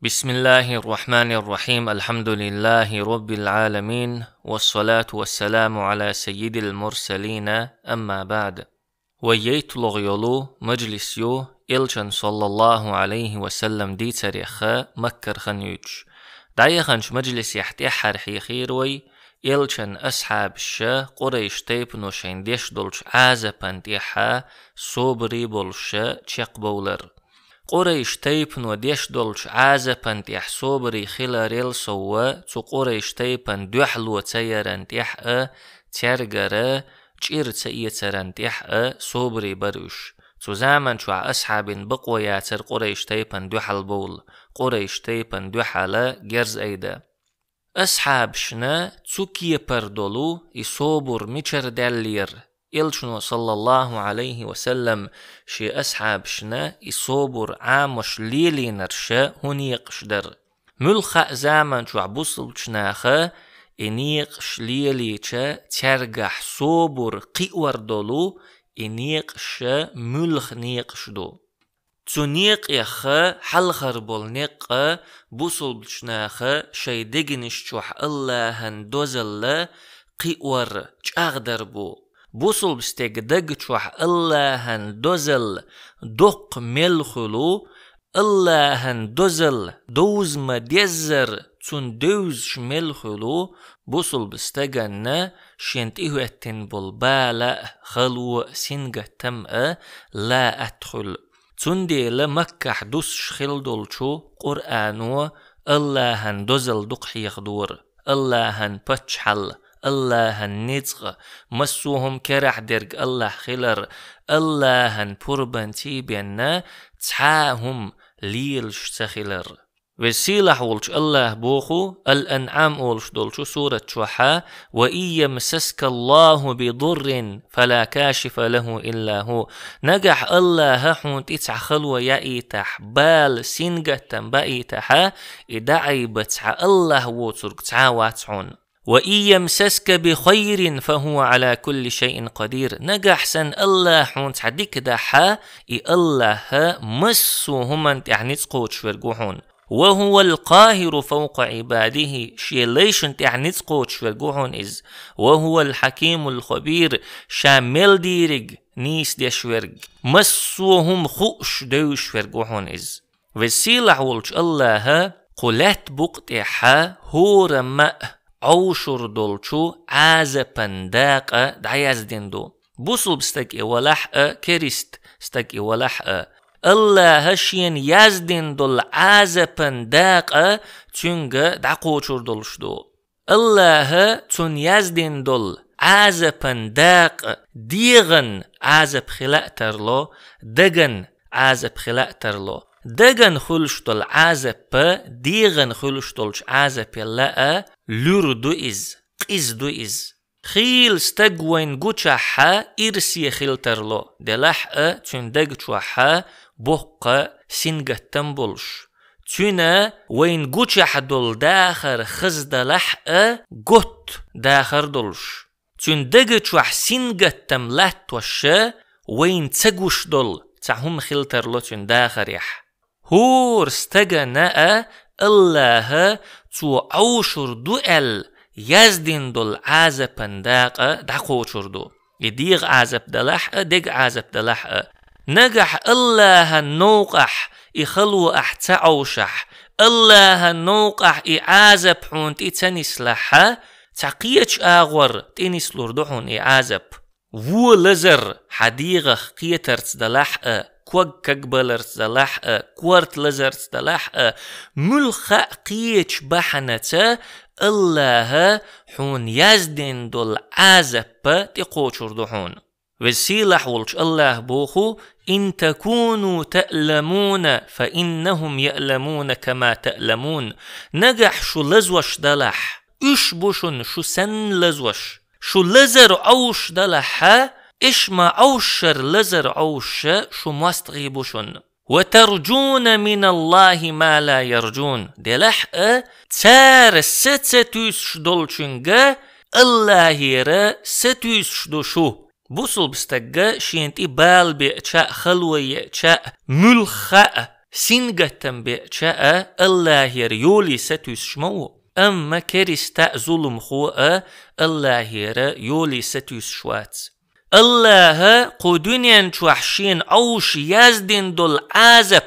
بسم الله الرحمن الرحيم. الحمد لله رب العالمين، والصلاة والسلام على سيد المرسلين. أما بعد، وييت لغيولو مجلس يو إلشن صلى الله عليه وسلم دي تاريخا مكر خنيوج دايخنش مجلس يحتي حرحي خيروي إلشن أصحاب الشا قريش تيب نوشين ديش دولش عازبان ديحا صوبري بولشا تشيق بولر قريش تيبن وديش دولش عازبان تيح صوبري خلاريل سوا تو قريش تيبن دوحلو تيران تيح تيرغر تشير تيتران تيح صوبري بروش تو زامن شو أصحاب بقوياتر قريش تيبن دوحل بول قريش تيبن دوحل جرز أيدا أصحاب شنا تسوكي بردولو يصوبر ميشر دالير إلشنو صلى الله عليه وسلم شي أصحاب شنا يصوبر عامش ليلي نرشا هنيقش در ملخا زامن شو عبوصل شناخا إنيقش ليلي چا ترگح صوبر قيور دولو إنيقش ملخ نيقش دو تونيق يخا حلخر بول نيق بوصل بشناخا شي دگنش چوح الله هندوزل قيور چاغدر بو بوصل بستيق دق چوح الله هندوزل دق ملخلو الله هندوزل دوز ما ديزر تون دوز ملخلو بوصل بستيقن شينت إهوتن بالبالا خلو سنغة تمأ لا أدخل تندي لمكة حدوس شخل دولشو قرآنو الله هندوزل دق حيخدور الله هنبتشحل الله هننزغ مسوهم كرح درق الله خلر الله هنبربن تيبين تحاهم ليلش تخلر وسيلح ولش الله بوخو الأنعام ولش دولشو سورة شوحا وإن يمسسك الله بضر فلا كاشف له إلا هو نجح الله حون تتع خلوة يأيتح بال سنجة بأيتح إدعي بتع الله وترك تعاواتعون وإن يمسسك بخير فهو على كل شيء قدير نجح سن الله حون تعديك دحا الله مسوهم انت يعني تقوت شورجوحون وهو القاهر فوق عباده شي ليش انت يعني تقوت شورجوحون إز وهو الحكيم الخبير شامل ديرج نيس دي شورج مسوهم خوش دو شورجوحون إز وسيلح ولش الله قلت بقتها هور ماء عوشر دولشو عازبن داقة دعياز ديندو بوصل بستك إولحق كريست استك إولحق الله هشين يازدين دول عازبن داقة تنغ دعقوشر دولشدو الله تن يازدين دول عازبن داقة ديغن عازب خلاق ترلو دغن عازب خلاق ترلو دغن خلش دول عازب ديغن خلش دولش عازب يلاقى لور دو إز قيز دو إز خيل ستقوين قوشاحا إرسي خيل ترلو دلحقا تون دقشوحا بوقا سنغة تنبولش تون وين قوشاح دول داخر خزد لحقا قوت داخر دولش تون دقشوح سنغة تملات وشا وين تسقوش دول تعهم خيل ترلو تون داخر يح هور استقنا الله تو عوشر دوئل يزدين دول عازبن داقة دعقوشر دو يديغ عازب دلحقة ديغ عازب دلحقة نجح الله النوقح يخلو احتعوشح الله النوقح يعازب حون تيتنس لحا تعقيتش آغور تينس لردوحون يعازب وو لزر حديغخ قيترت دلحقة كوغ كقبلرت دلحقة كورت لزرت دلحقة ملخا قيتش بحنة الله حون يزدين دول عازب تقوشر دحون وسيلح ولش الله بوخو إن تكونوا تألمون فإنهم يألمون كما تألمون نجح شو لزوش دلح إش بوشن شو سن لزوش شو لزر أوش دلحا إش ما أوشر لزر أوش شو مستغيبوشن وترجون من الله ما لا يرجون دلح تار ستوش دولشنجا الله يرى ستوش دوشو بوصل بستجا شينتي بال بيتشاء خلوي يتشاء ملخاء سنجتم بيشاء الله يولي ستوس شمو أما كريستا ظلم خوء الله يولي ستوس شوات الله قدنيا توحشين أوش يزدن دول عازب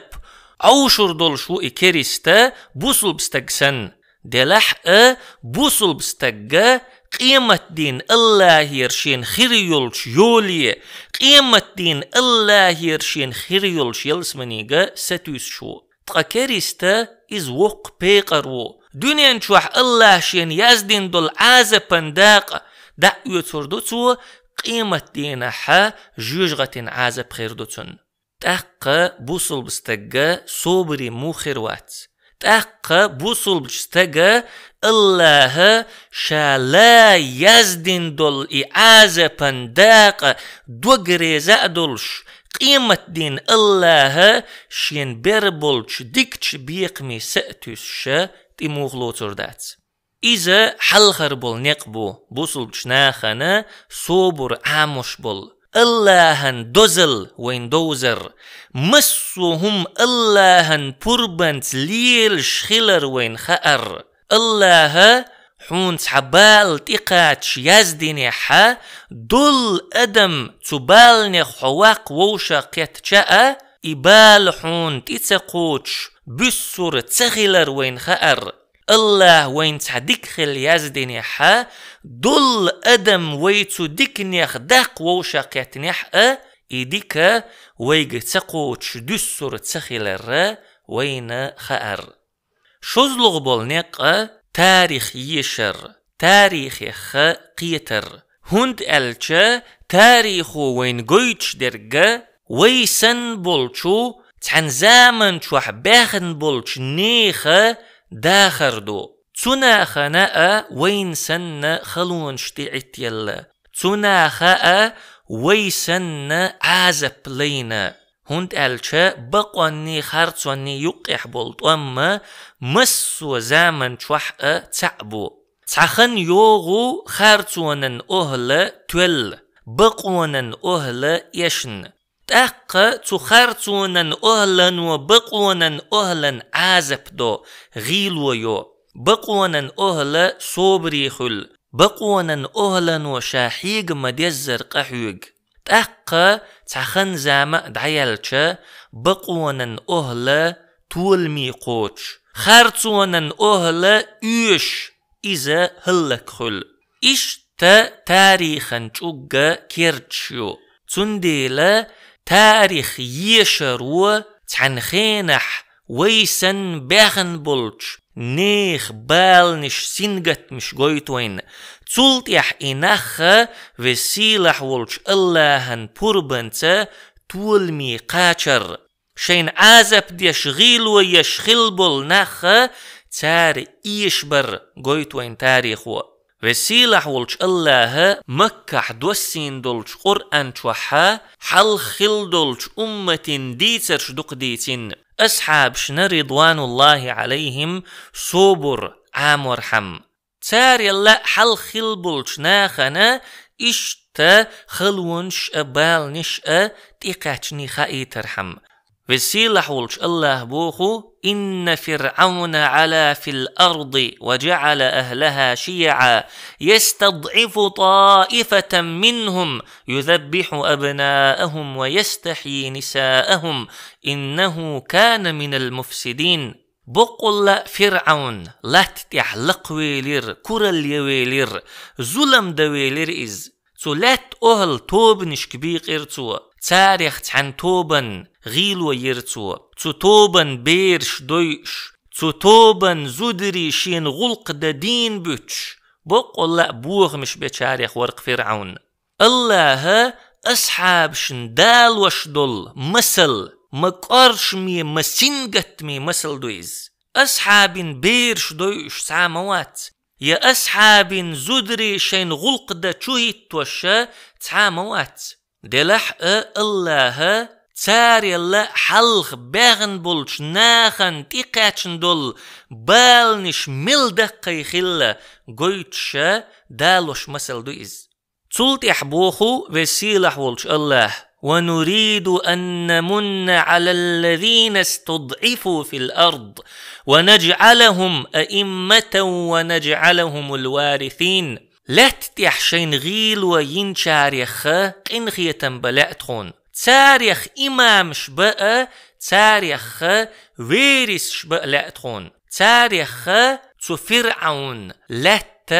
أوشر دول شو كريستا بوصل بستقسن دلح بوصل بستقا قيمة دين الله يرشين خيريولش يولي قيمة دين الله يرشين خيريولش يلسمنيغا ستوس شو تقكريستا إز وق بيقرو دنيا نشوح الله شين يزدين دول عازبن داق دعوة تردوتو قيمة دين حا جوجغة عازب خيردوتن تاق بوصل بستقا صوبري مو خيروات تاق بوصل بستقا الله شالا يزدين دول إعازبن داق دوغري زادولش قيمة دين الله شين بربولش ديكتش بيقمي سأتوش تيموغلو تردات إذا حلخر بول نقبو بوصلش ناخنا صوبر عاموش بول اللهن دوزل وين دوزر مسوهم اللهن بربنت ليل شخلر وين خأر الله حونت حبال تقاتش يزدني حا دول أدم تبالني حواق ووشا قيتشاء إبال حون تتقوتش بسور تخلر وين خأر الله وين تحديكخل يزدني حا دول أدم ويتو ديكنيخ داق ووشا قيتنيح إيديك ويج تقوتش دسور تخلر وين خأر شوزلغ بولنيق تاريخ يشر تاريخ قيتر هند ألچا تاريخو وين قويتش درجة ويسن بولچو تحن زامن چوح باخن بولچ نيخ داخردو تناخنا وين سن خلون شتيعت يلا تناخا ويسن عازب لينا هند ألچا بقواني خارتواني يقح بولت أما مسو زامن چوح تعبو تخن يوغو خارتوانن أهل تول بقوانن أهل يشن تاق تخارتوانن أهلن وبقوانن أهلن عازب دو غيلو يو بقوانن أهل صوبري خل بقوانن أهلن وشاحيق مديزر قحيق تاق تخن زامن دعيالچا بقوانن أهل تولمي قوش خارتوانن أهل يوش إذا هلك خل إشتا تاريخن چوغا كيرتشيو تنديلا تاريخ يشرو تعنخينح ويسن باخن بولش نيخ بالنش سنجت مش قويتوين تولتيح إنخ وسيلح ولش اللهن بربنت تولمي قاچر شين عازب ديشغيل ويشخل بول نخ تار إيشبر قويتوين تاريخو وسيلح ولش الله مكح دوسين دولش قرآن چوحا حل خل دولش أمة ديترش دق ديتين أصحاب شنا رضوان الله عليهم صبر عامر حم تار يلا حل خل بولش ناخنا إشتا خلونش بالنش تيقاتشني خائتر حم وسيلح ولش الله بوخو إن فرعون علا في الأرض وجعل أهلها شيعا يستضعف طائفة منهم يذبح أبناءهم ويستحيي نساءهم إنه كان من المفسدين بقول فرعون لا تتحلق ويلير كرل يويلير ظلم دويلير إز تولات أهل توبنش كبيق إرتو تاريخ عن توبن غيل ويرتو توبن بيرش دويش توبن زودري شين غلق دين بوتش بقول لا بوغ مش بتاريخ ورق فرعون الله أصحاب شندال وشدل مسل مقارش مي مسنجت مي مسل دويز أصحاب بيرش دويش ساموات يا أصحاب زودري شين غلق دا چوهيت وشا ساموات دلح الله تاري الله حلق باغن بولش ناخن تيقاتشن دول بالنش ملدقي خلا قويتشا دالوش مسل دويز تولت يحبوخو وسيلح ولش الله ونريد أن نمن على الذين استضعفوا في الأرض ونجعلهم أئمة ونجعلهم الوارثين. لاتتح شين غيل وينشاريخ إنخي تنبلعتخون تاريخ إمام شبأ تاريخ ويرس شبأ لأتخون تاريخ فرعون لات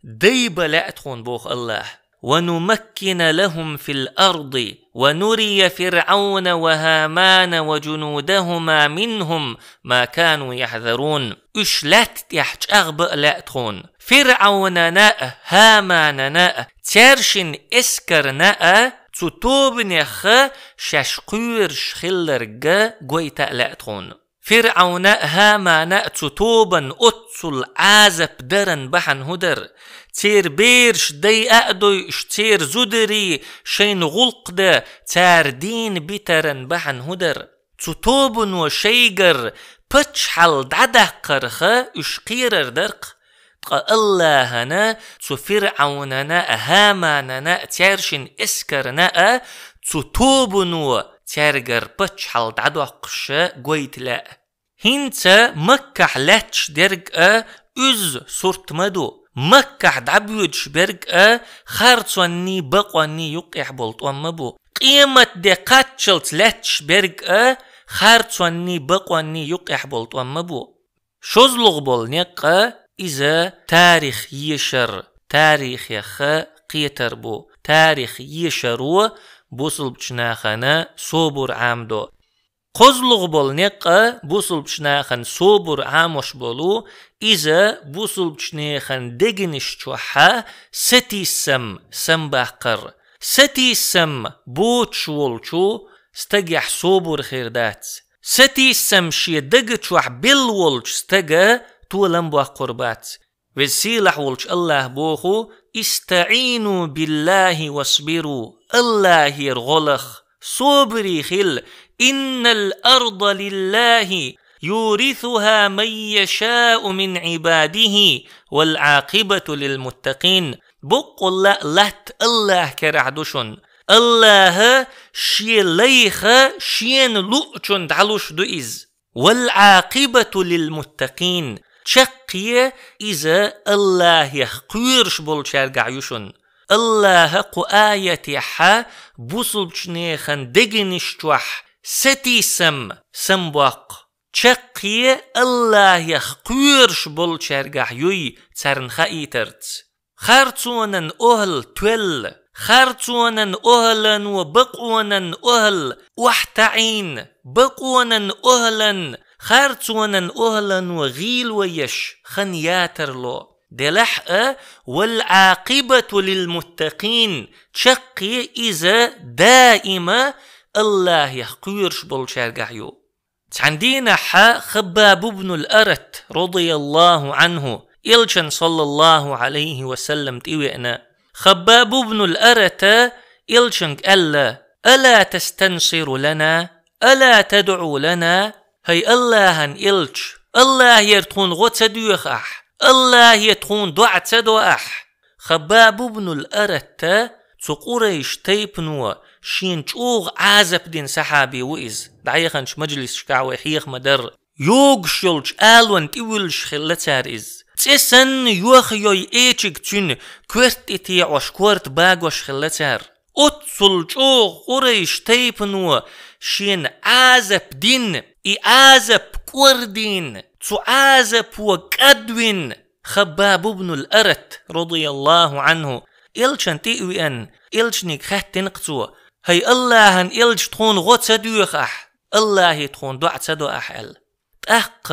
ديب لأتخون بوخ الله. ونمكن لهم في الأرض ونري فرعون وهامان وجنودهما منهم ما كانوا يحذرون. اشلات تحت أغبأ لأتخون فرعون ناء هامان ناء ترشن اسكر ناء تتوبنيخ شاشقير شخلرق قويتا لأتخون. فرعون هامان تتوبن أتسل عازب درن بحن هدر تير بيرش دي أقدوش تير زدري شين غلق دا تار دين بيترن بحن هدر تتوبن وشيقر بتشحل دعدقرخ اشقيرر درق اللهنا تفرعوننا هاماننا تيرشن اسكرنا تتوبن تيرجر بتشحل دعدقش قويت لا هنتا مكح لاتش درق از صورت مدو مكح دعبيوش برق خارتواني بقواني يقيح بولتوان مبو قيمة دقاتشلت لاتش برق خارتواني بقواني يقيح بولتوان مبو شوزلغ بولنيق إذا تاريخ يشر تاريخ يخ قيتر بو تاريخ يشرو بوصل بچناخنا صبر عامدو قزلغ بولنيق بوصل بچناخن صبر عاموش بولو إذا بوصل بچناخن دگنش چوحا ستي سم باقر ستي سم بوچ ولچو استجح صبر خيردات ستي سم شي دگ چوح بالولچ استجا تولم بوا قربات وسيلح ولش الله بوخو استعينوا بالله واصبروا الله يرغلخ صبري خل إن الأرض لله يورثها من يشاء من عباده والعاقبة للمتقين. بقول لا لات الله كرعدوشن الله شي ليخ شين لؤچن دعلوش دوئز والعاقبة للمتقين شقية إذا الله يخيرش بولشارقع يوشن الله قو آية حا بوصل بشنيخن دقنش توح ستي سمباق شقية الله يخيرش بولشارقع يوي ترن خايترت خارتونن أهل تول خارتونن أهلا وبقونن أهل وحتعين بقونن أهلا خارتونن أهلا وغيل ويش خنياتر لو دلحق والعاقبة للمتقين شقي إذا دائما الله يخيرش بالشارقعيو. عندنا خباب بن الأرت رضي الله عنه إلشن صلى الله عليه وسلم تيوئنا خباب بن الأرت إلشن قال ألا تستنصر لنا ألا تدعو لنا هي الله إلش الله يرتون غوت سدوخ الله يتخون دعا تدوأح. خباب بن الأرت تقوريش تيبنوا شين چوغ عازب دين صحابي وإز دعيخنش مجلس شكاوي حيخ مدر يوغ شلش آلوان تيولش خلتار إز تسن يوخ يوي ايچيك تون كورت اتيع وشكورت باقوش خلتار اتسل چوغ قوريش تيبنوا شين عازب دين عازب كوردين تعازب وقدوين. خباب بن الأرت رضي الله عنه إلشن تيوئن إلشنك خاتن قطوة هي الله ان إلش تخون غوت سدوخ الله تخون دعت سدو أحل أحق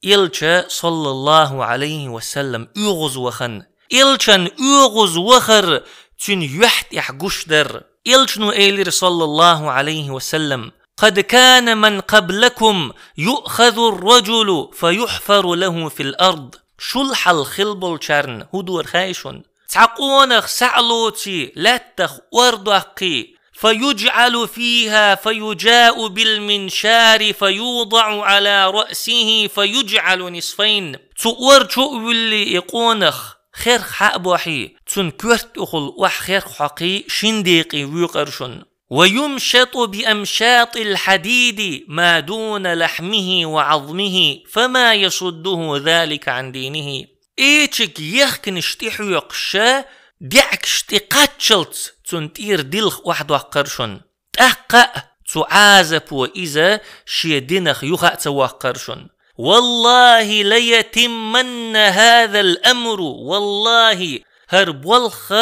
إلش صلى الله عليه وسلم يغز وخن إلشن يغز وخر تن يحت يحقوش در إلشنو إيلر صلى الله عليه وسلم قد كان من قبلكم يؤخذ الرجل فيحفر له في الأرض شلح الخلبل شرن هدور خايشون تعقونخ سعلوتي لاتخ وردقي فيجعل فيها فيجاء بالمنشار فيوضع على رأسه فيجعل نصفين تؤور شؤ اللي يقونخ خير حق بوحي تن كورت أخل وح خير حقي شنديقي ويقرشن ويمشط بأمشاط الحديد ما دون لحمه وعظمه فما يصده ذلك عن دينه. إيشك يخكن اشتحو يقشا دعك اشتقاتشلت تنتير دلخ واحد وقرشن تحقق تعازب وإذا شيدنخ يخأت وقرشن. والله ليتمن هذا الأمر والله هرب والخ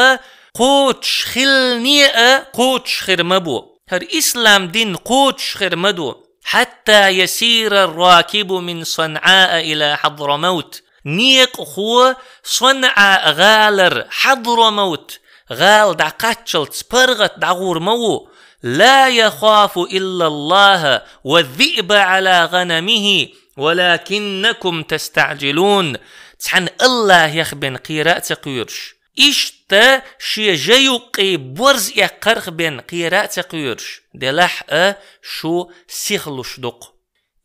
قوتش خلنيئة قوتش خرمبو هر إسلام دين قوتش خرمدو حتى يسير الراكب من صنعاء إلى حضرموت. نيق خو صنعاء غالر حضرموت غال دعقاتشل تسبرغت دعور مو لا يخاف إلا الله والذئب على غنمه ولكنكم تستعجلون. تحن الله يخبن قيرات قيرش إشتا شي جيوقي برز يقرخ بين قيرات قيرش دلح شو سيخلوش دق.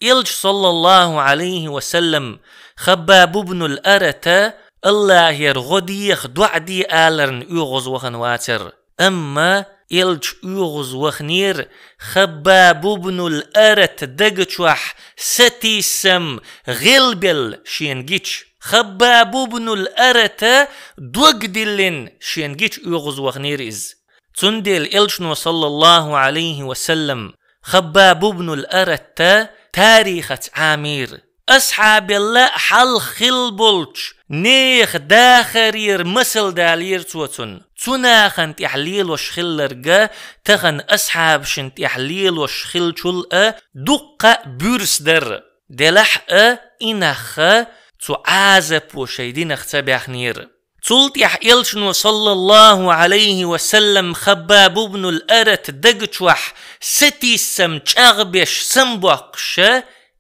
إلج صلى الله عليه وسلم خباب بن الأرت الله يرغديخ دعدي آلرن يغز وخن واتر. أما إلج يغز وخنير خباب بن الأرت دقشوح ستي سم غلبل شينجيش. خباب بن الأرت دوغدلن شينجيش يغز وخنير إز. تندل إلجنو صلى الله عليه وسلم خباب بن الأرت تاريخة عامير أصحاب الله حل خلبولش نيخ داخرير مسل دالير توتن تناخن تحليل وشخلرقا تخن أصحاب شن تحليل وشخل شلقا دقا بورسدر دلح إنخ تعازب وشيدين اختباخنير. تلت يحيلشن صلى الله عليه وسلم خباب بن الأرت دقشوح ستي سمج أغبش سمبقش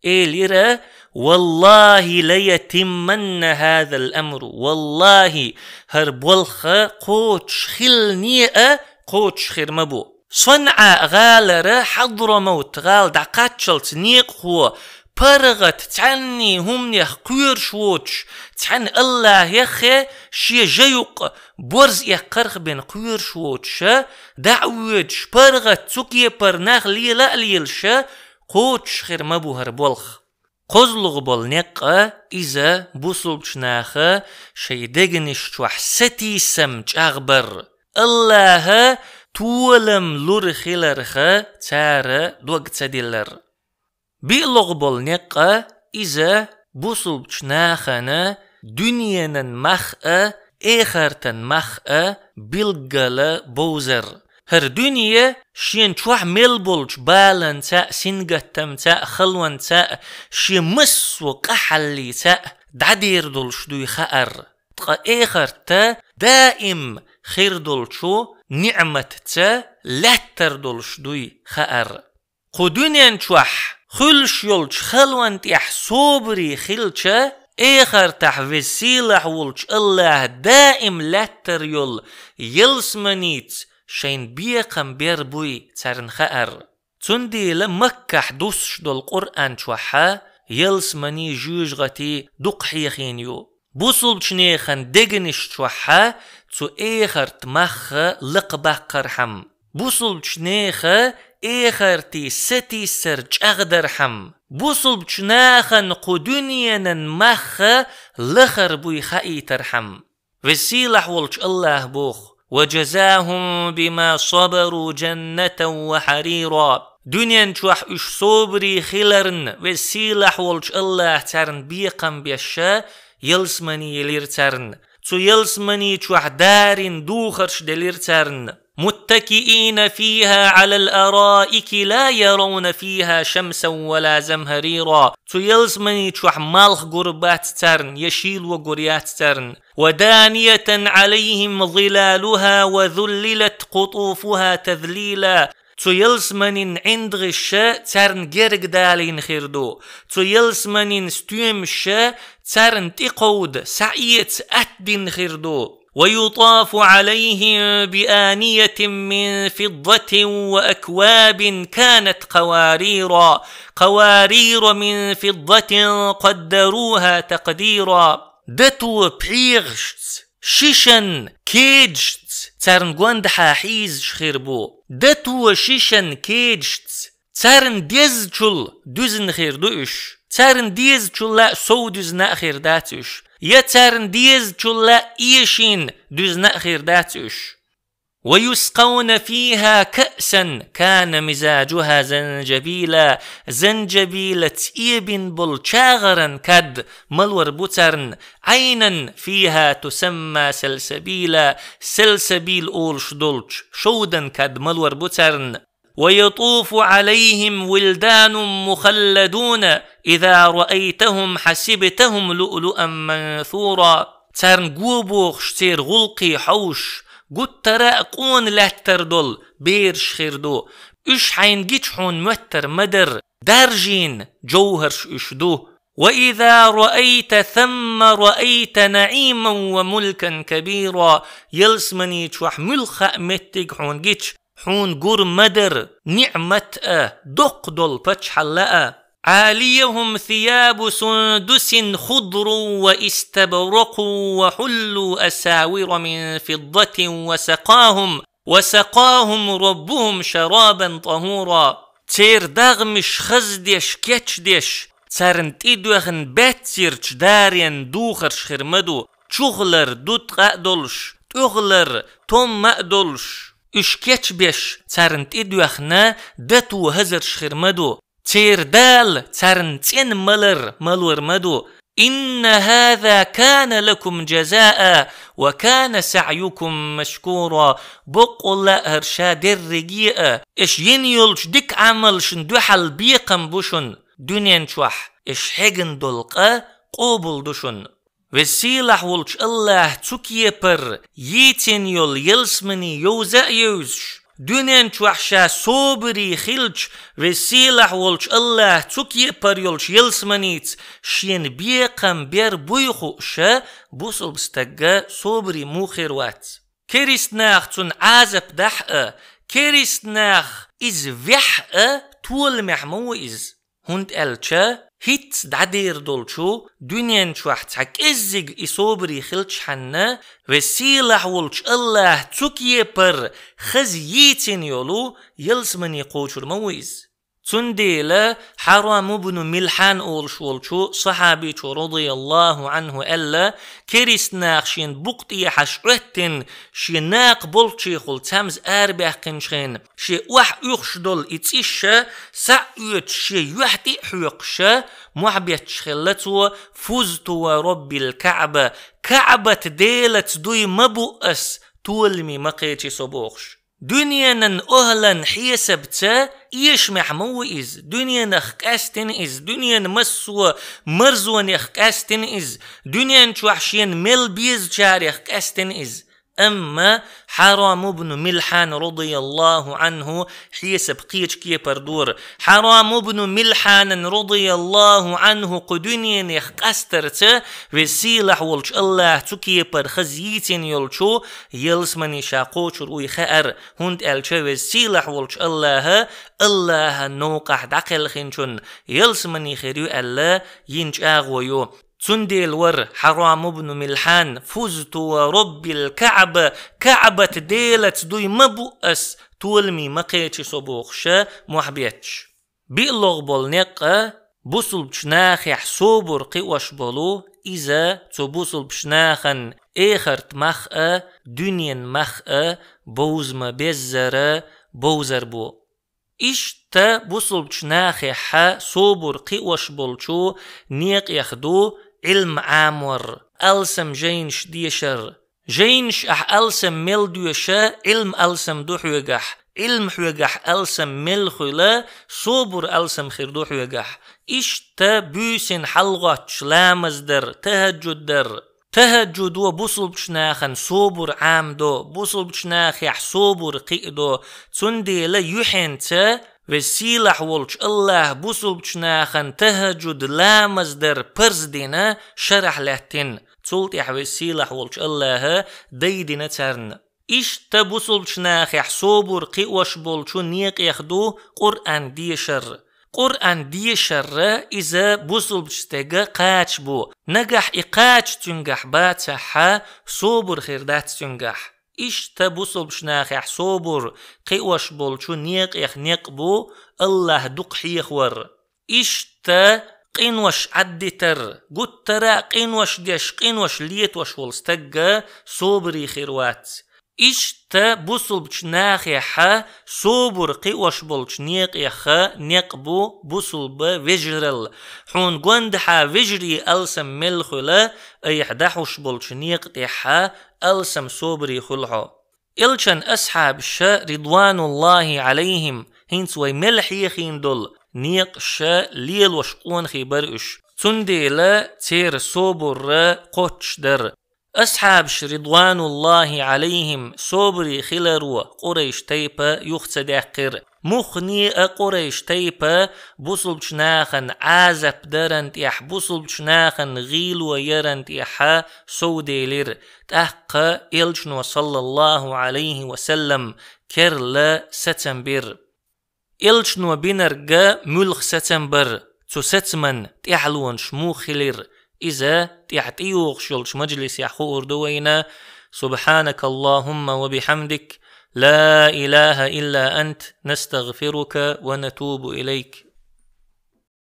إليرا والله ليتمن هذا الأمر والله هربولخ قوتش خلنيئة قوتش خيرمبو. صنع غالر حضرموت غال دعقاتشلت نيق هو برغت تعني هم يخ قير شوتش تحن الله يخي شي جيوق برز يقرخ بين قير شوتش دعوج برغت تسكي برناخ ليلا ليلش قوتش خير مبو هربولخ. قزلغ بالنقة إذا بوصلتشناخ شي دقنش توح ستي سمج أغبر الله تولم لور خيلرخ تار دوغ تدلر. بيلغ بالنقة إذا بوصلتشناخنا دنيانا مخأ إخرتن مخأ بلغل بوزر. هر دنيا شين توح ملبولج بالن تا سنغتم تا خلوان تا شي مسو قحلي تا دعدير دولش دوي خأر تقا إخر تا دائم خير دولشو نعمة تا لاتر دولش دوي خأر. قو دنيا توح خلش يولج خلوان تيح صوبري خلشا إخر تح وسيلة ولج الله دائم لاتر يول يلسمنيت شين بيقم بيربوي تارن خأر. تندي لمكح دوسش دول قرآن توحا يلسمني جوجغتي دقحيخينيو بوصل بشنيخن دقنش توحا تو إخر تمخ لقبه قرحم بوصل بشنيخ إخر تي ستي سرج أغدرحم بوصل بشناخن قدنيا مخ لخر بوي خائي ترحم. وسيلح ولج الله بوخ وجزاهم بما صبروا جنة وحريرا. دنيا توح اش صبري خلرن وسيلح ولج الله ترن بيقم بيشا يلسمني يلير ترن تو يلسمني توح دارن دوخرش دلير ترن متكئين فيها على الأرائك لا يرون فيها شمسا ولا زمهريرا. تو يلسمني توح مالخ قربات ترن يشيل وقريات ترن ودانية عليهم ظلالها وذللت قطوفها تذليلا. تو يلسمنين عند غشا ترن جرق دالين خيردو تو يلسمنين ستيمشا ترن تقود سعيت أتدين خيردو. ويطاف عليهم بآنية من فضة وأكواب كانت قوارير من فضة قدروها تقديرا. دتو بيغشت شيشن كيجت ترن قواند حاحيز شخيربو دتو شيشن كيجت تارن ديز چول دوزن خير دوش تارن ديز چول لا سو دوزن خير داتش يا تارن ديز چول لا ايشين دوزن خير داتش ويسقون فيها كأسا كان مزاجها زنجبيلا زنجبيلة إيبن بلشاغرا كد ملور بوترن عينا فيها تسمى سلسبيلا سلسبيل أولش دولش شودا كد ملور بوترن ويطوف عليهم ولدان مخلدون إذا رأيتهم حسبتهم لؤلؤا منثورا ترن قوبوخ شتير غلقي حوش قد تراقون لاتر دول بيرش خيردو اش حين جيتحون متر مدر درجين جوهرش اشدو وإذا رأيت ثم رأيت نعيما وملكا كبيرا يلسمني تشوح ملخا متك حون جيتش حون قر مدر نعمة دق دول بتش حلقا عاليهم ثياب سندس خضر واستبرق وحلوا أساور من فضة وسقاهم ربهم شرابا طهورا تير دغمش خزدش كتشدش ترنت إدوخن باتسيرش دارين دوخرش خرمدو چوغلر دوت قادلش تغلر توم مقدلش اش كتش ترنت إدوخنا دتو هزرش خرمدو تير دال ترنتين ملور مدو إن هذا كان لكم جزاء وكان سعيكم مشكورا بقول هرشا درجيئة إش ينيلش ديك عملش ندوحل بيقم بوشن دنيا شوح إش حجن دلقة قوبل دوشن وسيلح ولش الله تكيبر يتين يل يلسمني يوزا يوزش دنيا شوحشا صوبري خلش وسيلح ولش الله تكيبر يلش يلسمنيت شين بيقم بير بويخوشا بوصل بستقا صوبري موخيروات كريستناخ تون عازب دحقا كريستناخ إز وحقا طول محمو إز هند ألشا هيت دعدير دولشو دنيا شوحت حك إزيق إصوبري خلش حنا وسيلح ولش الله تكيبر خزيتين يولو يلسمني قوشر مويز تنديلا حرام بن ملحان أولشو صحابي رضي الله عنه ألا كريستناخ شين بقطي حشعتن شيناق بولشي خل تامز أربع قنشين شي وح يخشدل إتيشا سعيت شي يحتي حيقشا محبيت شخلتو فوزتو رب الكعبة كعبة ديلت دوي مبؤس تولمي مقيتي صبوخش دنيا أهلا حيسبتا إيش محمو إز دنيا نخكاستن إز دنيا مسوى مرزوان يخكاستن إز دنيا نشوحشين مل بيز جار يخكاستن إز أما حرام بن ملحان رضي الله عنه حيسب قيش كي بردور حرام بن ملحان رضي الله عنه قدنيا يخكاسترتا وسيلح ولش الله تكي برخزيتين يلشو يلسمني شاقوش روي خأر هند ألشا وسيلح ولش الله نوقح دقل خنشن يلسمني خيريو الله ينج آغويو تنديل ور حرام بن ملحان فزت ورب الكعبة كعبة ديلت دوي مبؤس تولمي مقيتش صبوخشا محبيتش بيلغ بولنقا بوصل بشناخ يحسوبر قوش بولو إذا تبوصل بشناخن إخرت مخأ دنيا مخأ بوزم بزر بوزر بو إشتا بوصل بشناخ يحا صوبر قوش بولشو نيق يخدو علم عامور ألسم جينش ديشر جينش ألسم مل ديشا علم ألسم دو حيقح علم حيقح ألسم مل خلا صبر ألسم خير دو حيقح إشتا بيسن حلغتش لامزدر تهجد وبوصل بشناخن صبر عامدو بوصل بشناخ يح صبر قيدو تندي لا يحنتا وسيلح ولش الله بوصل بشناخن تهجد لا مصدر برزدنا شرح لهتن تولت يح وسيلح ولش الله ديدنا ترن إيش تبوصل بشناخ يح صبر قيوش بولشو نيق يخدو قرآن ديشر إذا بوصل بشتاقة قاتش بو نجح إقاتش تنجح باتحا صبر خيردات تنجح إشتا بوصل بشناخ يح صوبر قيوش بول شو نيق يخ نيقبو الله دق حيخور إشتا قينوش عدتر قترا قينوش ديش قينوش ليتوش والستقى صوبري خيروات إشتا بوصل بشناخ يحا صوبر قيوش بولش نيق يخا نيقبو بوصل بوجرل حون قوندحا وجري ألسم ملخلا أي حدحوش بولش نيق يحا ألسم صوبري خلحو إلشان أصحاب الشا رضوان الله عليهم هنس وي ملحيخين دول نيق شا ليل وشقون خيبرش تنديلا تير صوبر قوتش در أصحاب رضوان الله عليهم صبري خلروا قريش تيبا يختصدقر مخني قريش تيبا بوصل بشناخن عازب درنت يح بوصل بشناخن غيل ويرنت يحا سوديلر تحقى إلشن صلى الله عليه وسلم كرلا ستنبر إلشن وبنرجا ملخ ستنبر تستمن تحلون شمو خلر إذا تعطيوغ شلش مجلس يحور دوينا سبحانك اللهم وبحمدك لا إله إلا أنت نستغفرك ونتوب إليك